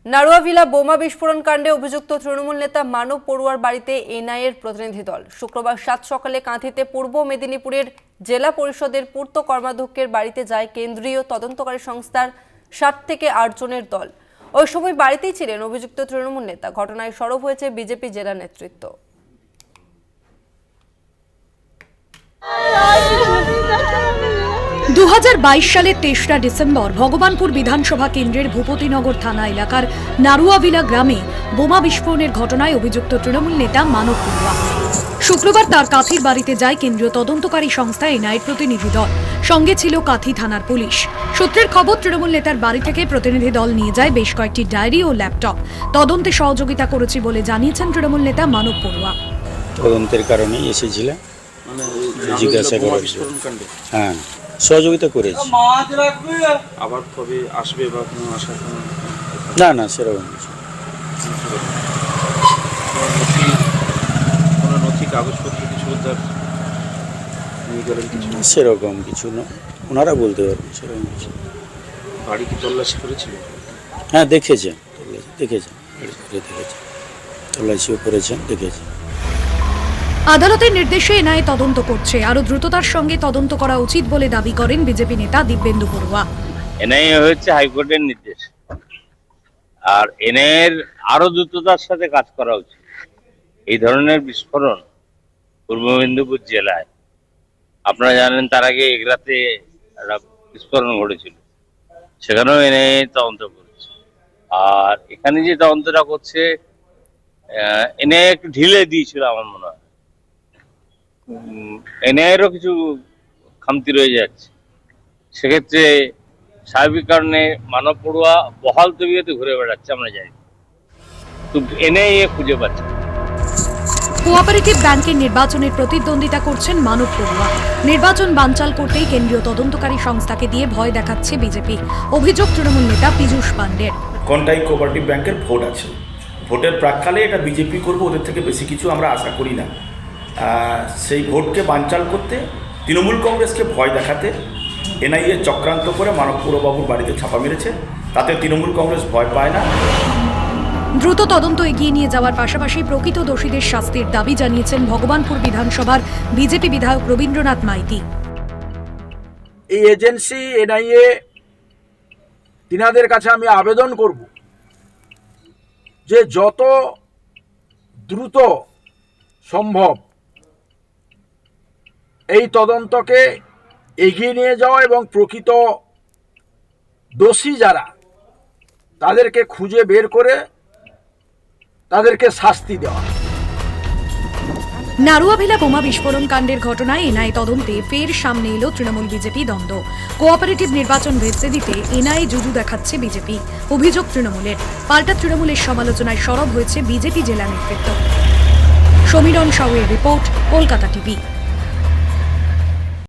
নারুয়াভিলা বোমা বিস্ফোরণ কাণ্ডে অভিযুক্ত তৃণমূল নেতা মানব পড়ুয়ার বাড়িতে এনআইএর প্রতিনিধি দল শুক্রবার ৭ সকালে কাঁথিতে পূর্ব মেদিনীপুরের জেলা পরিষদের পূর্ত কর্মাধ্যক্ষের বাড়িতে যায় কেন্দ্রীয় তদন্তকারী সংস্থার ৭ থেকে ৮ জনের দল। ওই সময় বাড়িতেই ছিলেন অভিযুক্ত তৃণমূল নেতা। ঘটনায় সরব হয়েছে বিজেপি জেলা নেতৃত্ব। 2022 সালের ৩রা ডিসেম্বর ভগবানপুর বিধানসভা কেন্দ্রের ভূপতিনগর থানা এলাকার নারুয়াভিলা গ্রামে বোমা বিস্ফোরণের ঘটনায় অভিযুক্ত তৃণমূল নেতা মানব পড়ুয়া। শুক্রবার তার কাঁথির বাড়িতে যায় কেন্দ্রীয় তদন্তকারী সংস্থা এনআইএর প্রতিনিধি দল। সঙ্গে ছিল কাঁথি থানার পুলিশ। সূত্রের খবর, তৃণমূল নেতার বাড়ি থেকে প্রতিনিধি দল নিয়ে যায় বেশ কয়েকটি ডায়েরি ও ল্যাপটপ। তদন্তে সহযোগিতা করেছি বলে জানিয়েছেন তৃণমূল নেতা মানব পড়ুয়া। তদন্তের কারণেই এসেছিলাম, জিজ্ঞাসা করার জন্য। হ্যাঁ, সহযোগিতা করেছি। আবার কবে আসবে বা কোনো আশা? না সেরকম কিছু। কোনো নথি কাগজপত্র কিছু উদ্ধার নিয়ে গেলেন? কিছু সেরকম কিছু না, ওনারা বলতে পারবেন সেরকম কিছু। বাড়ি কি তল্লাশি করেছিল? হ্যাঁ, দেখেছেন, তল্লাশিও করেছেন, দেখেছেন। আদালতের নির্দেশে এনআইএ তদন্ত করছে। আরো দ্রুততার সঙ্গে তদন্ত করা উচিত বলে দাবি করেন বিজেপি নেতা দিব্যেন্দু বড়ুয়া। এনআইএ হচ্ছে হাইকোর্টের নির্দেশ, আর এনআইএর আরো দ্রুততার সাথে কাজ করা উচিত। এই ধরনের বিস্ফোরণ পূর্ব মেদিনীপুর জেলায়, আপনারা জানেন, তার আগে এগরাতে একটা বিস্ফোরণ ঘটেছিল, সেখানেও এনআইএ তদন্ত করেছে। আর এখানে যে তদন্তটা করছে, এনআইএ একটু ঢিলে দিয়েছিল আমার মনে হয়। এনআইএরও কিছু খামতি রয়ে যাচ্ছে। সেক্ষেত্রে স্বাভাবিক কারণে মানব পড়ুয়া বহাল তবিয়তে ঘুরে বেড়াচ্ছে, আমরা জানি, তো এনআইএ খুঁজে পাচ্ছে। কোঅপারেটিভ ব্যাংকের নির্বাচনের প্রতিদ্বন্দ্বিতা করছেন মানব পড়ুয়া। নির্বাচন বানচাল করতেই কেন্দ্রীয় তদন্তকারী সংস্থাকে দিয়ে ভয় দেখাচ্ছে বিজেপি। অভিযোগ তৃণমূল নেতা পীযূষ পাণ্ডের। কোনটাই কোঅপারেটিভ ব্যাংকের ভোট আছে, ভোটের প্রাক্কালে এটা বিজেপি করবে, ওদের থেকে বেশি কিছু আমরা আশা করি না। সেই ভোটকে বানচাল করতে, তৃণমূল কংগ্রেসকে ভয় দেখাতে এনআইএ চক্রান্ত করে মানব পড়ুয়াবাবুর বাড়িতে ছাপা মেরেছে। তাতে তৃণমূল কংগ্রেস ভয় পায় না। দ্রুত তদন্ত এগিয়ে নিয়ে যাওয়ার পাশাপাশি প্রকৃত দোষীদের শাস্তির দাবি জানিয়েছেন ভগবানপুর বিধানসভার বিজেপি বিধায়ক রবীন্দ্রনাথ মাইতি। এই এজেন্সি এনআইএ, তিনাদের কাছে আমি আবেদন করব যে যত দ্রুত সম্ভব এই তদন্তকে এগিয়ে নিয়ে যাওয়া এবং প্রকৃত দোষী যারা তাদেরকে খুঁজে বের করে তাদেরকে শাস্তি দেওয়া। নারুয়াভিলা বোমা বিস্ফোরণ কাণ্ডের ঘটনায় এনআইএ তদন্তে ফের সামনে এলো তৃণমূল বিজেপি দ্বন্দ্ব। কোঅপারেটিভ নির্বাচন ভেস্তে দিতে এনআইএ জুজু দেখাচ্ছে বিজেপি। অভিযোগ তৃণমূলের। পাল্টা তৃণমূলের সমালোচনায় সরব হয়েছে বিজেপি জেলা নেতৃত্ব। সমীরণ সাউয়ের রিপোর্ট, কলকাতা টিভি।